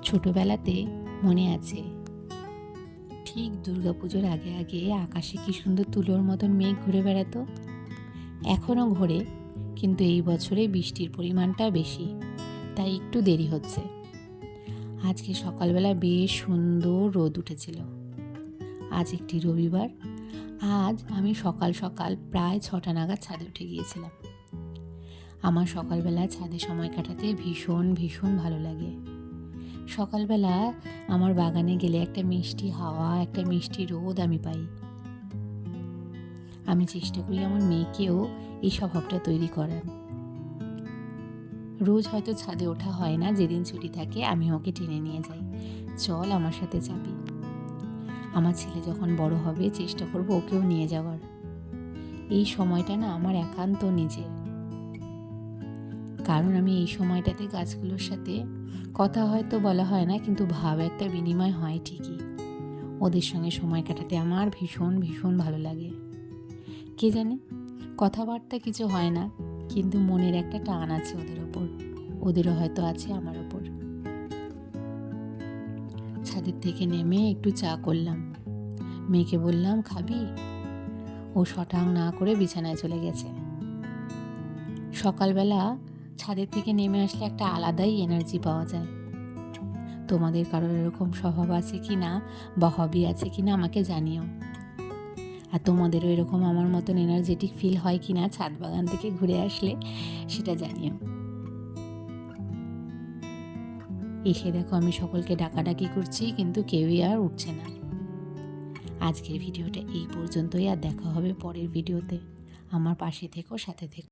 ছোটবেলাতে মনে আছে, ঠিক দুর্গাপুজোর আগে আগে আকাশে কি সুন্দর তুলোর মতন মেঘ ঘুরে বেড়াতো। এখনও ঘোরে, কিন্তু এই বছরে বৃষ্টির পরিমাণটা বেশি, তাই একটু দেরি হচ্ছে। আজকে সকালবেলা বেশ সুন্দর রোদ উঠেছিল। আজ একটি রবিবার। আজ আমি সকাল সকাল প্রায় 6টা নাগাদ ছাদে উঠে গিয়েছিলাম। আমার সকালবেলা ছাদে সময় কাটাতে ভীষণ ভীষণ ভালো লাগে। সকালবেলা আমার বাগানে গেলে একটা মিষ্টি হাওয়া, একটা মিষ্টি রোদ আমি পাই। আমি চেষ্টা করি আমার মেয়েকেও এই স্বভাবটা তৈরি করার। রোজ হয়তো ছাদে ওঠা হয় না, যেদিন ছুটি থাকে আমি ওকে টেনে নিয়ে যাই, চল আমার সাথে যাবি। আমার ছেলে যখন বড় হবে চেষ্টা করব ওকেও নিয়ে যাওয়ার। এই সময়টা না আমার একান্ত নিজের, কারণ আমি এই সময়টাতে গাছগুলোর সাথে কথা হয়তো বলা হয় না, কিন্তু ভাব একটা বিনিময় হয় ঠিকই। ওদের সঙ্গে সময় কাটাতে আমার ভীষণ ভীষণ ভালো লাগে। কে জানে, কথাবার্তা কিছু হয় না, কিন্তু মনের একটা টান আছে ওদের ওপর, ওদেরও হয়তো আছে আমার ওপর। ছাদের থেকে নেমে একটু চা করলাম, মেয়েকে বললাম খাবি। ও শটাং না করে বিছানায় চলে গেছে। সকালবেলা ছাদের থেকে নেমে আসলে একটা আলাদাই এনার্জি পাওয়া যায়। তোমাদের কারোর এরকম স্বভাব আছে কি না বা হবি আছে কি না আমাকে জানিও। আর তোমাদেরও এরকম আমার মতন এনার্জেটিক ফিল হয় কি না ছাদ বাগান থেকে ঘুরে আসলে সেটা জানিও। এসে দেখো আমি সকলকে ডাকাডাকি করছি, কিন্তু কেউই আর উঠছে না। আজকের ভিডিওটা এই পর্যন্তই, আর দেখা হবে পরের ভিডিওতে। আমার পাশে থেকো, সাথে থেকো।